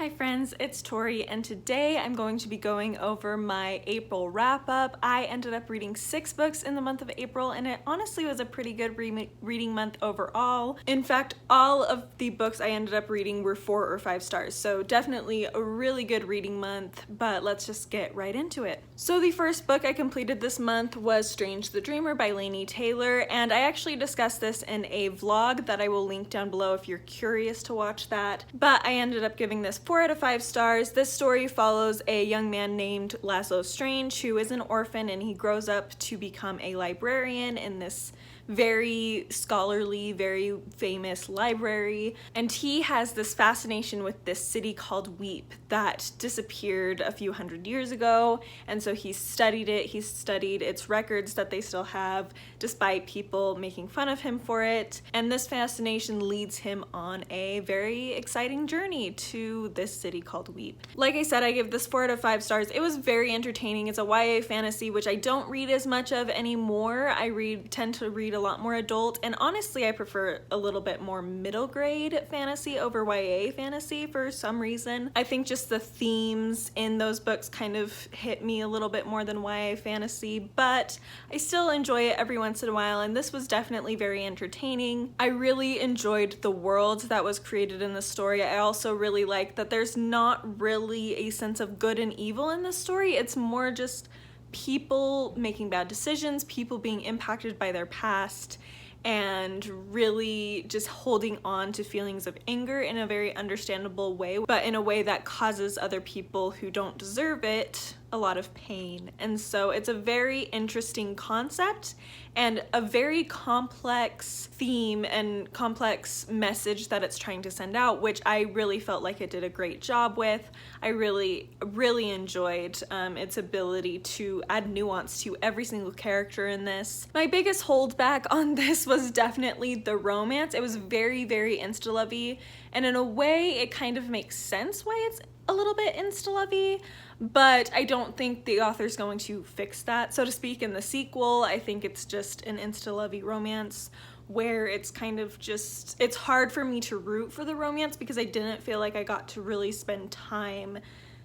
Hi friends, it's Tori, and today I'm going to be going over my April wrap-up. I ended up reading 6 books in the month of April, and it honestly was a pretty good reading month overall. In fact, all of the books I ended up reading were 4 or 5 stars, so definitely a really good reading month, but let's just get right into it. So the first book I completed this month was Strange the Dreamer by Laini Taylor, and I actually discussed this in a vlog that I will link down below if you're curious to watch that, but I ended up giving this 4 out of 5 stars. This story follows a young man named Laszlo Strange who is an orphan, and he grows up to become a librarian in this very scholarly, very famous library, and he has this fascination with this city called Weep that disappeared a few hundred years ago, and so he studied it. He studied its records that they still have despite people making fun of him for it, and this fascination leads him on a very exciting journey to this city called Weep. Like I said, I give this 4 out of 5 stars. It was very entertaining. It's a YA fantasy, which I don't read as much of anymore. I tend to read a lot more adult, and honestly I prefer a little bit more middle grade fantasy over YA fantasy for some reason. I think just the themes in those books kind of hit me a little bit more than YA fantasy, but I still enjoy it every once in a while, and this was definitely very entertaining. I really enjoyed the world that was created in the story. I also really like that there's not really a sense of good and evil in the story. It's more just people making bad decisions, people being impacted by their past, and really just holding on to feelings of anger in a very understandable way, but in a way that causes other people who don't deserve it a lot of pain. And so it's a very interesting concept and a very complex theme and complex message that it's trying to send out, which I really felt like it did a great job with. I really enjoyed its ability to add nuance to every single character in this. My biggest holdback on this was definitely the romance. It was very insta-lovey, and in a way it kind of makes sense why it's a little bit insta-lovey, but I don't think the author's going to fix that, so to speak, in the sequel. I think it's just an insta-lovey romance where it's kind of just, it's hard for me to root for the romance because I didn't feel like I got to really spend time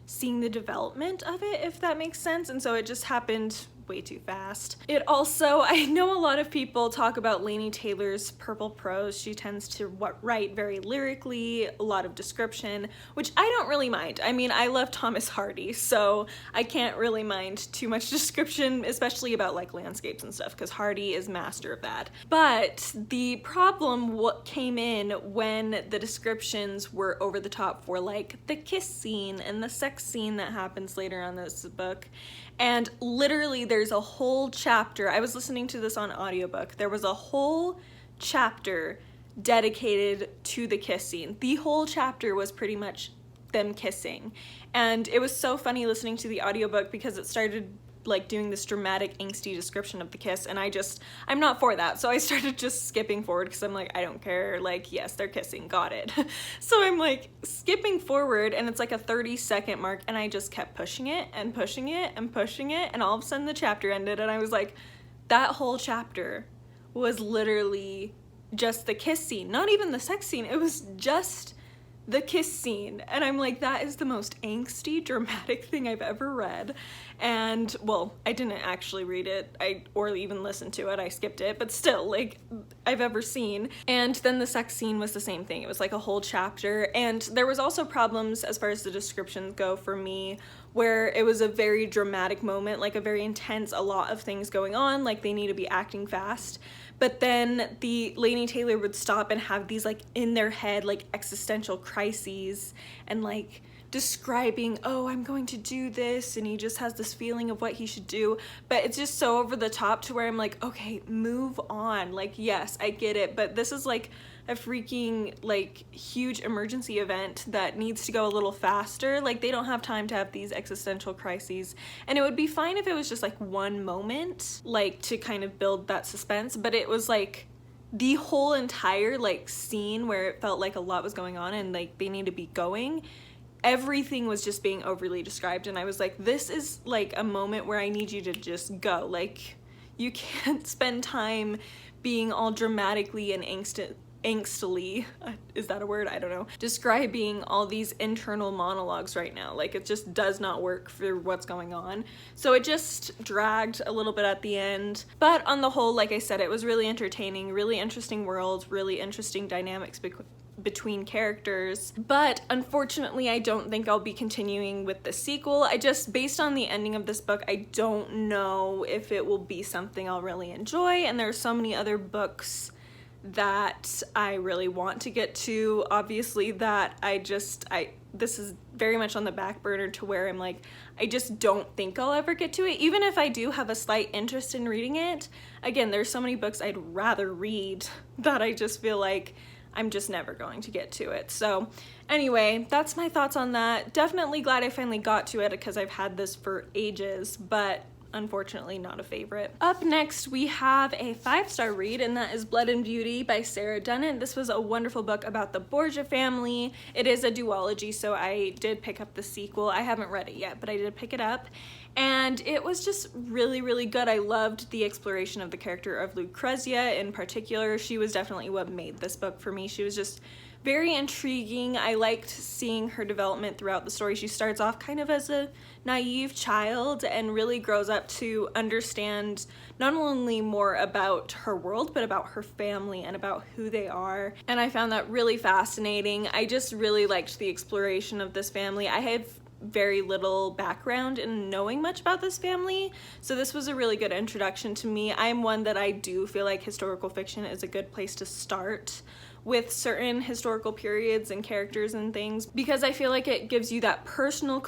seeing the development of it, if that makes sense, and so it just happened way too fast. It also, I know a lot of people talk about Laini Taylor's purple prose. She tends to write very lyrically, a lot of description, which I don't really mind. I mean, I love Thomas Hardy, so I can't really mind too much description, especially about like landscapes and stuff, because Hardy is master of that. But the problem came in when the descriptions were over the top for like the kiss scene and the sex scene that happens later on this book. And literally there's a whole chapter, I was listening to this on audiobook, there was a whole chapter dedicated to the kiss scene. The whole chapter was pretty much them kissing. And it was so funny listening to the audiobook because it started like doing this dramatic angsty description of the kiss, and I'm not for that, so I started just skipping forward because I'm like, I don't care, like, yes, they're kissing, got it. So I'm like skipping forward, and it's like a 30-second mark, and I just kept pushing it and pushing it and pushing it, and all of a sudden the chapter ended, and I was like, that whole chapter was literally just the kiss scene, not even the sex scene, it was just the kiss scene. And I'm like, that is the most angsty, dramatic thing I've ever read. And, well, I didn't actually read it, or even listen to it, I skipped it, but still, like, I've ever seen. And then the sex scene was the same thing. It was like a whole chapter. And there was also problems as far as the descriptions go for me, where it was a very dramatic moment, like a very intense, a lot of things going on, like they need to be acting fast. But then the Laini Taylor would stop and have these like in their head like existential crises and like describing, oh, I'm going to do this, and he just has this feeling of what he should do, but it's just so over the top to where I'm like, okay, move on. Like, yes, I get it, but this is like a freaking like huge emergency event that needs to go a little faster. Like, they don't have time to have these existential crises, and it would be fine if it was just like one moment, like to kind of build that suspense, but it was like the whole entire like scene where it felt like a lot was going on and like they need to be going. Everything was just being overly described, and I was like, this is like a moment where I need you to just go. Like, you can't spend time being all dramatically and angstily, is that a word? I don't know, describing all these internal monologues right now. Like, it just does not work for what's going on. So it just dragged a little bit at the end. But on the whole, like I said, it was really entertaining, really interesting world, really interesting dynamics between characters. But unfortunately, I don't think I'll be continuing with the sequel. Based on the ending of this book, I don't know if it will be something I'll really enjoy, and there are so many other books that I really want to get to, obviously, that this is very much on the back burner to where I'm like, I just don't think I'll ever get to it. Even if I do have a slight interest in reading it, again, there's so many books I'd rather read that I just feel like I'm just never going to get to it. So anyway, that's my thoughts on that. Definitely glad I finally got to it because I've had this for ages, but unfortunately not a favorite. Up next, we have a 5-star read, and that is Blood and Beauty by Sarah Dunant. This was a wonderful book about the Borgia family. It is a duology, so I did pick up the sequel. I haven't read it yet, but I did pick it up. And it was just really, really good. I loved the exploration of the character of Lucrezia in particular. She was definitely what made this book for me. She was just very intriguing. I liked seeing her development throughout the story. She starts off kind of as a naive child and really grows up to understand not only more about her world, but about her family and about who they are. And I found that really fascinating. I just really liked the exploration of this family. I have very little background in knowing much about this family, so this was a really good introduction to me. I'm one that I do feel like historical fiction is a good place to start with certain historical periods and characters and things, because I feel like it gives you that personal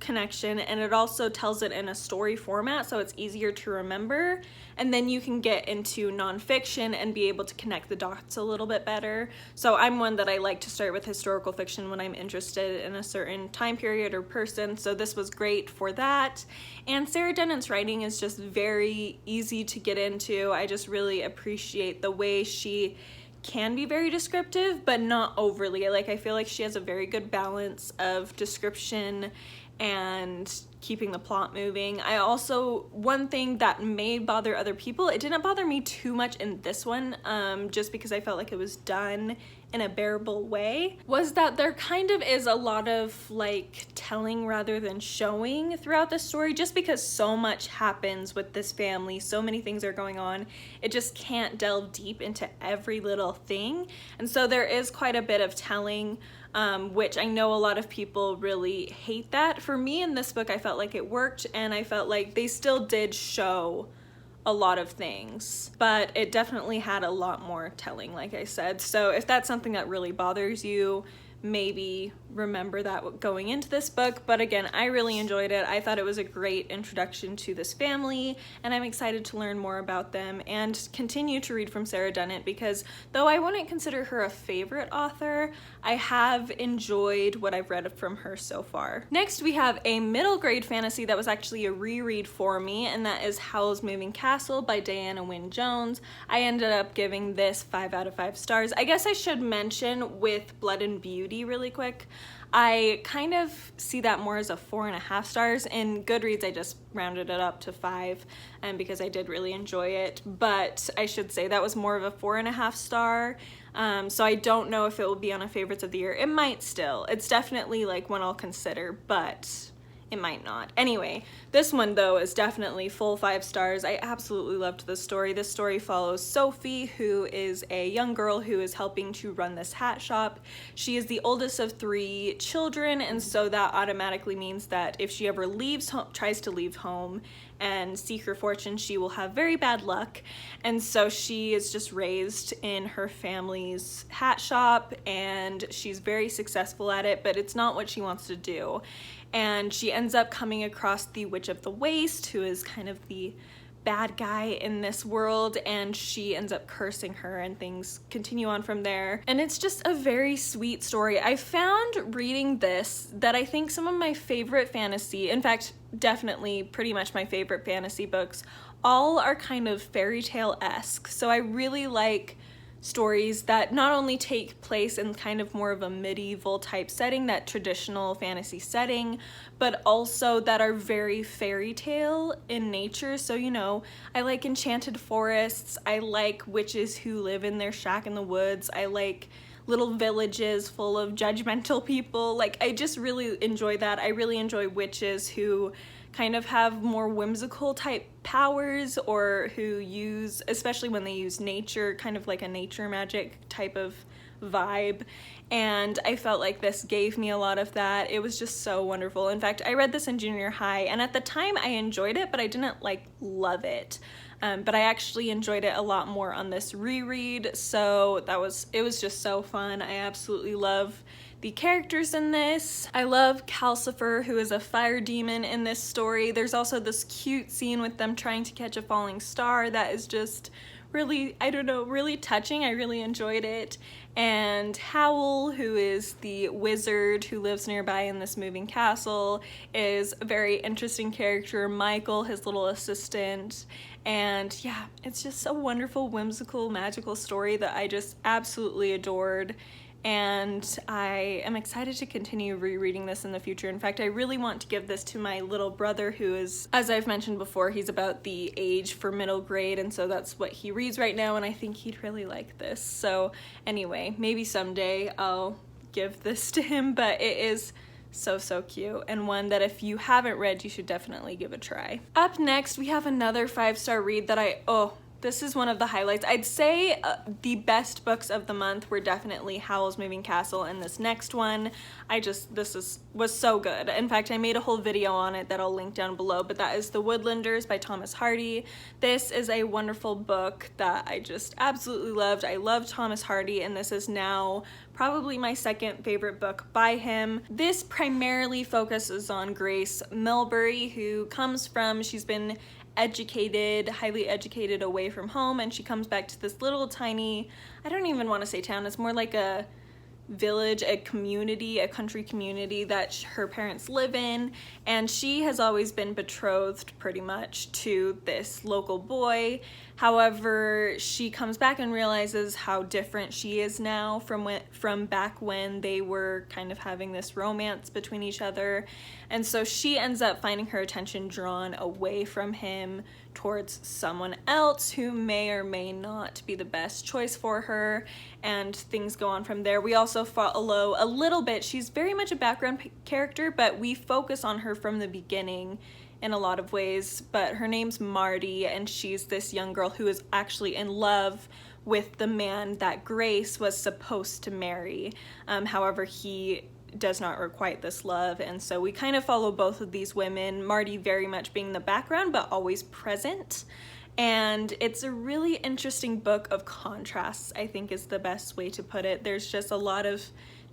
connection, and it also tells it in a story format, so it's easier to remember, and then you can get into nonfiction and be able to connect the dots a little bit better. So I'm one that I like to start with historical fiction when I'm interested in a certain time period or person, so this was great for that. And Sarah Dunant's writing is just very easy to get into. I just really appreciate the way she can be very descriptive, but not overly. I feel like she has a very good balance of description and keeping the plot moving. One thing that may bother other people, it didn't bother me too much in this one, just because I felt like it was done in a bearable way, was that there kind of is a lot of like telling rather than showing throughout the story, just because so much happens with this family, so many things are going on, it just can't delve deep into every little thing. And so there is quite a bit of telling, which I know a lot of people really hate that. For me in this book, I felt like it worked, and I felt like they still did show a lot of things, but it definitely had a lot more telling, like I said. So if that's something that really bothers you, maybe remember that going into this book. But again, I really enjoyed it. I thought it was a great introduction to this family, and I'm excited to learn more about them and continue to read from Sarah Dunant, because though I wouldn't consider her a favorite author, I have enjoyed what I've read from her so far. Next, we have a middle grade fantasy that was actually a reread for me, and that is Howl's Moving Castle by Diana Wynne Jones. I ended up giving this 5 out of 5 stars. I guess I should mention with Blood and Beauty really quick, I kind of see that more as a 4.5 stars. In Goodreads, I just rounded it up to 5, and because I did really enjoy it, but I should say that was more of a 4.5 star. So I don't know if it will be on a favorites of the year. It might still. It's definitely like one I'll consider, but it might not. Anyway, this one though is definitely full 5 stars. I absolutely loved this story. This story follows Sophie, who is a young girl who is helping to run this hat shop. She is the oldest of 3 children, and so that automatically means that if she ever leaves home, tries to leave home and seek her fortune, she will have very bad luck. And so she is just raised in her family's hat shop, and she's very successful at it, but it's not what she wants to do. And she ends up coming across the Witch of the Waste, who is kind of the bad guy in this world, and she ends up cursing her, and things continue on from there. And it's just a very sweet story. I found reading this that I think some of my favorite fantasy, in fact, definitely pretty much my favorite fantasy books, all are kind of fairy tale-esque. So I really like stories that not only take place in kind of more of a medieval type setting, that traditional fantasy setting, but also that are very fairy tale in nature. So, you know, I like enchanted forests, I like witches who live in their shack in the woods, I like little villages full of judgmental people. Like, I just really enjoy that. I really enjoy witches who kind of have more whimsical type powers, or who use, especially when they use nature, kind of like a nature magic type of vibe. And I felt like this gave me a lot of that. It was just so wonderful. In fact, I read this in junior high, and at the time I enjoyed it, but I didn't like love it. But I actually enjoyed it a lot more on this reread, so it was just so fun. I absolutely love the characters in this. I love Calcifer, who is a fire demon in this story. There's also this cute scene with them trying to catch a falling star that is just really, I don't know, really touching. I really enjoyed it. And Howl, who is the wizard who lives nearby in this moving castle, is a very interesting character. Michael, his little assistant. And yeah, it's just a wonderful, whimsical, magical story that I just absolutely adored. And I am excited to continue rereading this in the future. In fact, I really want to give this to my little brother, who is, as I've mentioned before, he's about the age for middle grade, and so that's what he reads right now, and I think he'd really like this. So anyway, maybe someday I'll give this to him, but it is so cute, and one that if you haven't read, you should definitely give a try. Up next, we have another 5-star read that this is one of the highlights. I'd say the best books of the month were definitely Howl's Moving Castle and this next one. Was so good. In fact, I made a whole video on it that I'll link down below, but that is The Woodlanders by Thomas Hardy. This is a wonderful book that I just absolutely loved. I love Thomas Hardy, and this is now probably my second favorite book by him. This primarily focuses on Grace Milbury, who she's been educated, highly educated, away from home, and she comes back to this little tiny, I don't even want to say town, it's more like a village, a community, a country community that her parents live in, and she has always been betrothed pretty much to this local boy. However, she comes back and realizes how different she is now from back when they were kind of having this romance between each other, and so she ends up finding her attention drawn away from him towards someone else who may or may not be the best choice for her, and things go on from there. We also follow a little bit, she's very much a background character, but we focus on her from the beginning in a lot of ways. But her name's Marty, and she's this young girl who is actually in love with the man that Grace was supposed to marry. However, he does not requite this love, and so we kind of follow both of these women, Marty very much being the background but always present. And it's a really interesting book of contrasts, I think is the best way to put it. There's just a lot of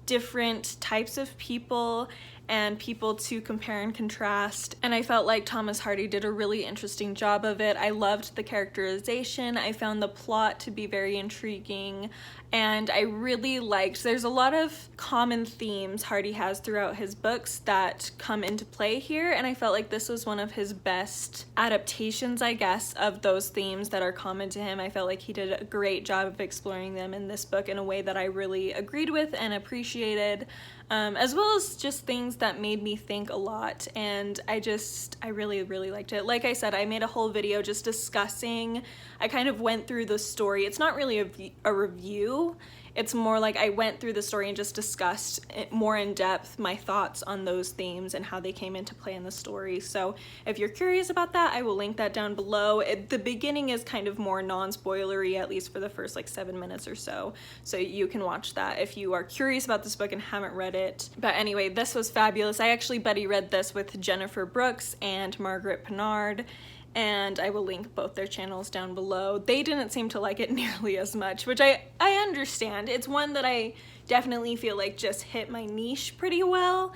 different types of people and people to compare and contrast, and I felt like Thomas Hardy did a really interesting job of it. I loved the characterization, I found the plot to be very intriguing, and I really liked, there's a lot of common themes Hardy has throughout his books that come into play here, and I felt like this was one of his best adaptations, I guess, of those themes that are common to him. I felt like he did a great job of exploring them in this book in a way that I really agreed with and appreciated, as well as just things that made me think a lot, and I really liked it. Like I said, I made a whole video just discussing, I kind of went through the story. It's not really a review, it's more like I went through the story and just discussed more in depth my thoughts on those themes and how they came into play in the story. So if you're curious about that, I will link that down below. The beginning is kind of more non-spoilery, at least for the first like 7 minutes or so you can watch that if you are curious about this book and haven't read it. But anyway, this was fabulous. I actually buddy read this with Jennifer Brooks and Margaret Pinard, and I will link both their channels down below. They didn't seem to like it nearly as much, which I understand. It's one that I definitely feel like just hit my niche pretty well,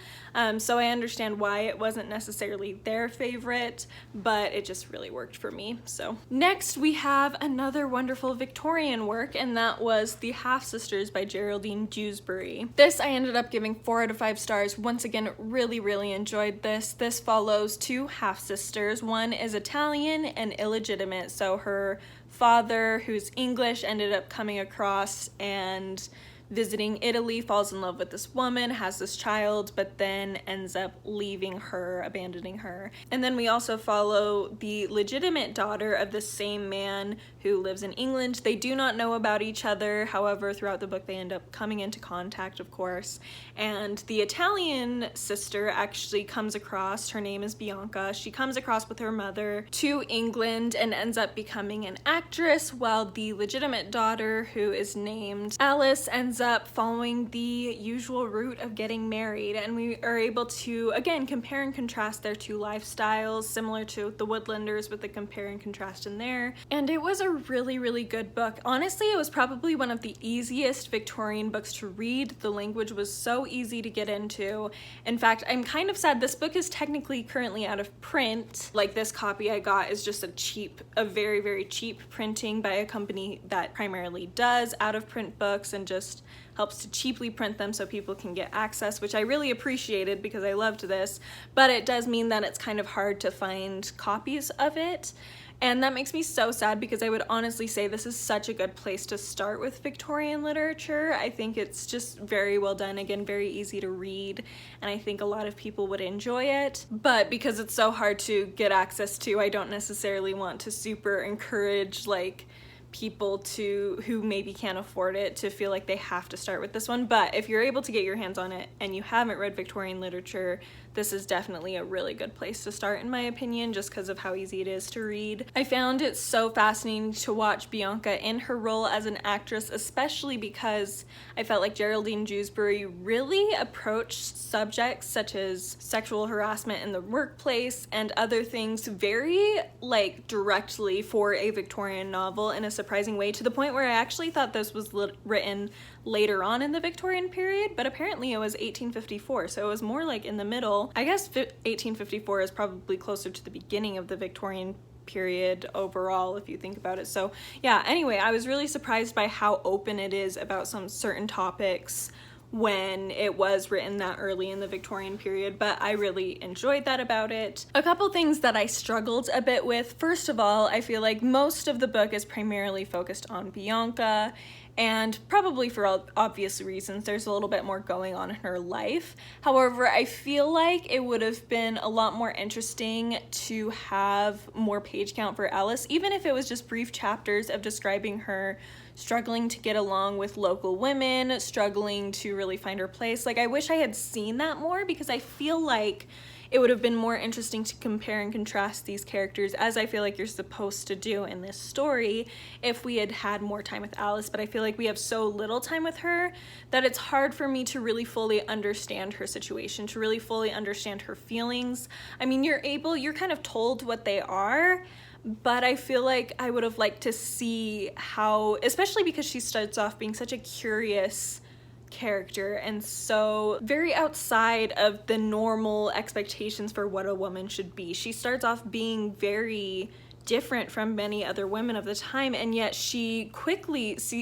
so I understand why it wasn't necessarily their favorite, but it just really worked for me. So next we have another wonderful Victorian work, and that was The Half-Sisters by Geraldine Jewsbury. This I ended up giving 4 out of 5 stars. Once again, really enjoyed this. This follows 2 half-sisters. One is Italian and illegitimate, so her father, who's English, ended up coming across and visiting Italy, falls in love with this woman, has this child, but then ends up leaving her, abandoning her. And then we also follow the legitimate daughter of the same man who lives in England. They do not know about each other. However, throughout the book, they end up coming into contact, of course. And the Italian sister actually comes across, her name is Bianca. She comes across with her mother to England and ends up becoming an actress, while the legitimate daughter, who is named Alice, ends up following the usual route of getting married. And we are able to, again, compare and contrast their two lifestyles, similar to the Woodlanders with the compare and contrast in there. And it was a really, really good book. Honestly, it was probably one of the easiest Victorian books to read. The language was so easy to get into. In fact, I'm kind of sad this book is technically currently out of print. Like, this copy I got is just a very, very cheap printing by a company that primarily does out of print books and just helps to cheaply print them so people can get access, which I really appreciated because I loved this, but it does mean that it's kind of hard to find copies of it. And that makes me so sad because I would honestly say this is such a good place to start with Victorian literature. I think it's just very well done, again, very easy to read, and I think a lot of people would enjoy it. But because it's so hard to get access to, I don't necessarily want to super encourage like people who maybe can't afford it to feel like they have to start with this one. But if you're able to get your hands on it and you haven't read Victorian literature, this is definitely a really good place to start, in my opinion, just because of how easy it is to read. I found it so fascinating to watch Bianca in her role as an actress, especially because I felt like Geraldine Jewsbury really approached subjects such as sexual harassment in the workplace and other things very like directly for a Victorian novel in a surprising way, to the point where I actually thought this was written later on in the Victorian period, but apparently it was 1854, so it was more like in the middle. I guess 1854 is probably closer to the beginning of the Victorian period overall, if you think about it. So yeah, anyway, I was really surprised by how open it is about some certain topics when it was written that early in the Victorian period, but I really enjoyed that about it. A couple things that I struggled a bit with. First of all, I feel like most of the book is primarily focused on Bianca, and probably for obvious reasons, there's a little bit more going on in her life. However, I feel like it would have been a lot more interesting to have more page count for Alice, even if it was just brief chapters of describing her struggling to get along with local women, struggling to really find her place. Like, I wish I had seen that more, because I feel like it would have been more interesting to compare and contrast these characters, as I feel like you're supposed to do in this story, if we had had more time with Alice. But I feel like we have so little time with her that it's hard for me to really fully understand her situation, to really fully understand her feelings. I mean, you're kind of told what they are, but I feel like I would have liked to see how, especially because she starts off being such a curious character and so very outside of the normal expectations for what a woman should be. She starts off being very different from many other women of the time, and yet she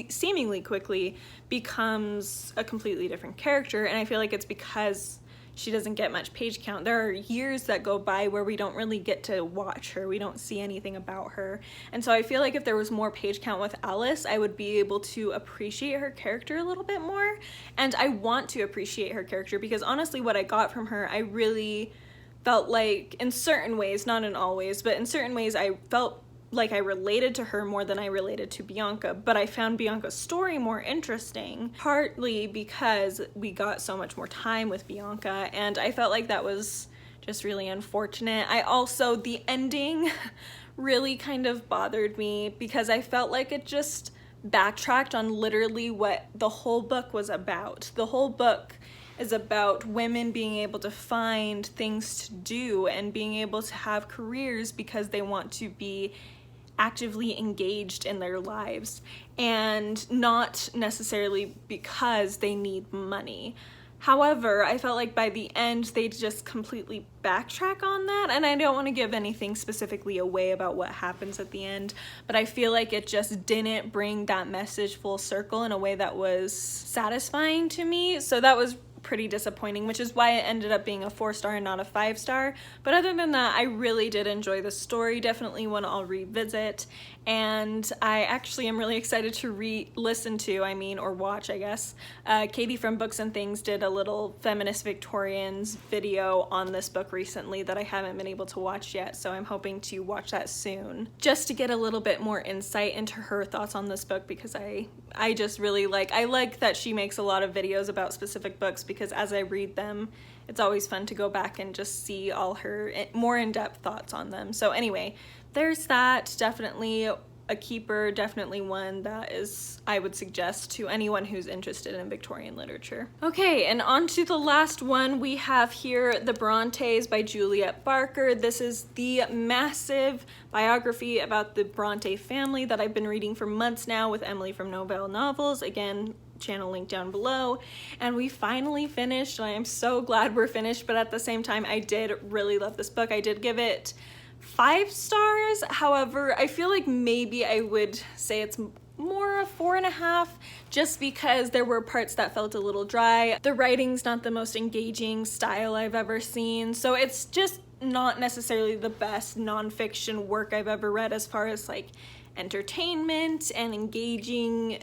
seemingly quickly becomes a completely different character. And I feel like it's because she doesn't get much page count. There are years that go by where we don't really get to watch her. We don't see anything about her. And so I feel like if there was more page count with Alice, I would be able to appreciate her character a little bit more. And I want to appreciate her character because honestly, what I got from her, I really felt like, in certain ways, not in all ways, but in certain ways, I felt like I related to her more than I related to Bianca, but I found Bianca's story more interesting, partly because we got so much more time with Bianca, and I felt like that was just really unfortunate. The ending really kind of bothered me because I felt like it just backtracked on literally what the whole book was about. The whole book is about women being able to find things to do and being able to have careers because they want to be actively engaged in their lives and not necessarily because they need money. However, I felt like by the end they just completely backtrack on that, and I don't want to give anything specifically away about what happens at the end, but I feel like it just didn't bring that message full circle in a way that was satisfying to me. So that was pretty disappointing, which is why it ended up being a 4-star and not a 5-star. But other than that, I really did enjoy the story. Definitely one I'll revisit, and I actually am really excited to listen to, or watch, I guess. Katie from Books and Things did a little Feminist Victorians video on this book recently that I haven't been able to watch yet, so I'm hoping to watch that soon, just to get a little bit more insight into her thoughts on this book, because I just really like that she makes a lot of videos about specific books, because as I read them, it's always fun to go back and just see all her more in-depth thoughts on them. So anyway, there's that. Definitely a keeper, definitely one that I would suggest to anyone who's interested in Victorian literature. Okay, and on to the last one we have here, The Brontes by Juliet Barker. This is the massive biography about the Bronte family that I've been reading for months now with Emily from Novelle Novels. Again, channel link down below, and we finally finished, and I am so glad we're finished, but at the same time, I did really love this book. I did give it 5 stars. However, I feel like maybe I would say it's more a 4.5, just because there were parts that felt a little dry. The writing's not the most engaging style I've ever seen, so it's just not necessarily the best nonfiction work I've ever read as far as like entertainment and engaging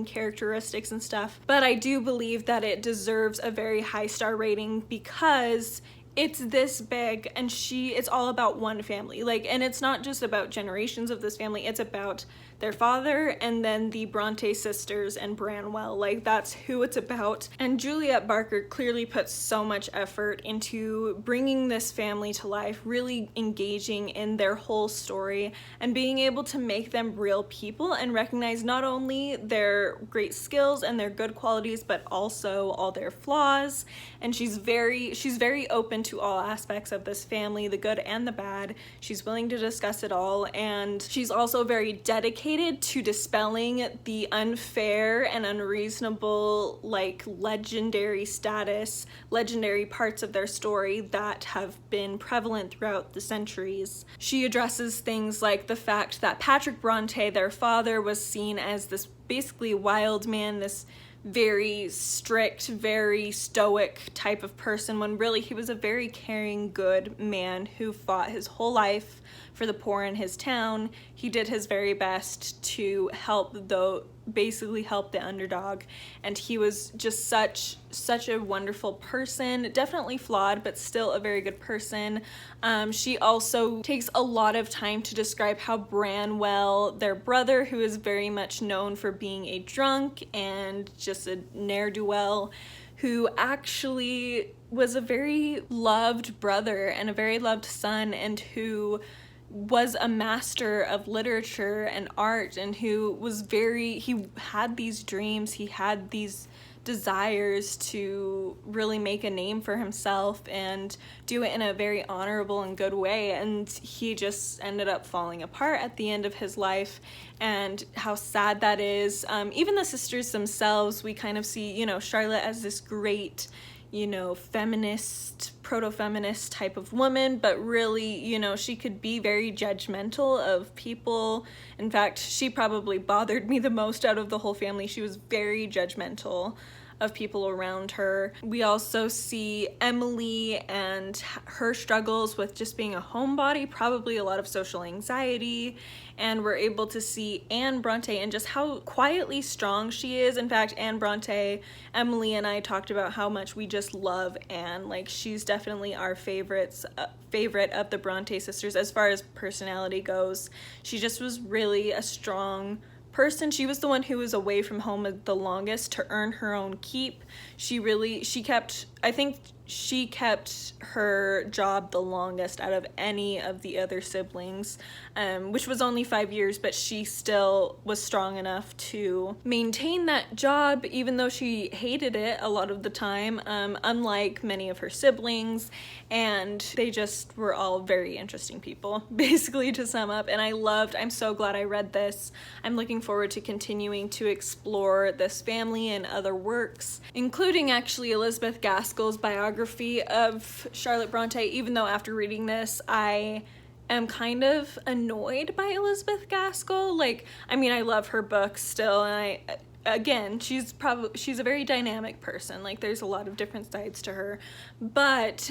characteristics and stuff. But I do believe that it deserves a very high star rating because it's this big, and it's all about one family. And it's not just about generations of this family, it's about their father and then the Bronte sisters and Branwell. That's who it's about. And Juliet Barker clearly puts so much effort into bringing this family to life, really engaging in their whole story and being able to make them real people and recognize not only their great skills and their good qualities, but also all their flaws. And she's very open to all aspects of this family, the good and the bad. She's willing to discuss it all, and she's also very dedicated to dispelling the unfair and unreasonable, legendary parts of their story that have been prevalent throughout the centuries. She addresses things like the fact that Patrick Bronte, their father, was seen as this basically wild man, this very strict, very stoic type of person, when really he was a very caring, good man who fought his whole life for the poor in his town. He did his very best to help the underdog, and he was just such a wonderful person, definitely flawed, but still a very good person. She also takes a lot of time to describe how Branwell, their brother, who is very much known for being a drunk and just a ne'er-do-well, who actually was a very loved brother and a very loved son, and who was a master of literature and art, and who he had these dreams, he had these desires to really make a name for himself and do it in a very honorable and good way, and he just ended up falling apart at the end of his life, and how sad that is. Even the sisters themselves, we kind of see, Charlotte as this great, feminist, proto-feminist type of woman, but really, she could be very judgmental of people. In fact, she probably bothered me the most out of the whole family. She was very judgmental of people around her. We also see Emily and her struggles with just being a homebody, probably a lot of social anxiety, and we're able to see Anne Bronte and just how quietly strong she is. In fact, Anne Bronte, Emily and I talked about how much we just love Anne. She's definitely our favorite of the Bronte sisters as far as personality goes. She just was really a strong person. She was the one who was away from home the longest to earn her own keep. I think she kept her job the longest out of any of the other siblings, which was only 5 years, but she still was strong enough to maintain that job, even though she hated it a lot of the time, unlike many of her siblings, and they just were all very interesting people, basically, to sum up. And I'm so glad I read this. I'm looking forward to continuing to explore this family and other works, including actually Elizabeth Gaskell's biography of Charlotte Bronte, even though after reading this, I am kind of annoyed by Elizabeth Gaskell. I love her books still, and again, she's a very dynamic person. Like, there's a lot of different sides to her, but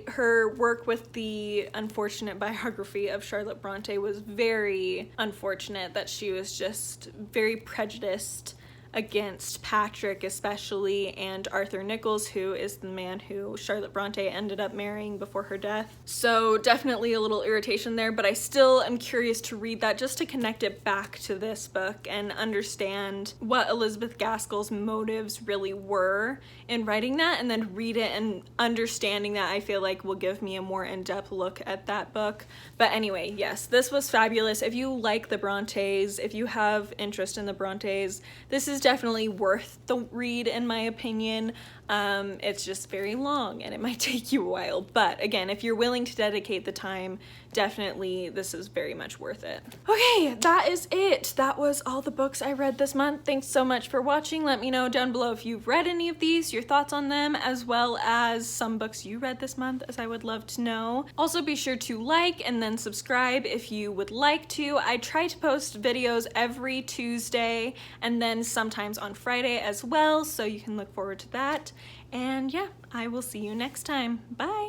her work with the unfortunate biography of Charlotte Bronte was very unfortunate, that she was just very prejudiced against Patrick especially, and Arthur Nichols, who is the man who Charlotte Bronte ended up marrying before her death. So definitely a little irritation there, but I still am curious to read that just to connect it back to this book and understand what Elizabeth Gaskell's motives really were in writing that, and then read it and understanding that, I feel like, will give me a more in-depth look at that book. But anyway, yes, this was fabulous. If you like the Brontes, if you have interest in the Brontes, this is definitely worth the read in my opinion. It's just very long and it might take you a while, but again, if you're willing to dedicate the time, definitely this is very much worth it. Okay, that is it. That was all the books I read this month. Thanks so much for watching. Let me know down below if you've read any of these, your thoughts on them, as well as some books you read this month, as I would love to know. Also, be sure to like and then subscribe if you would like to. I try to post videos every Tuesday and then sometimes on Friday as well, so you can look forward to that. And yeah, I will see you next time. Bye!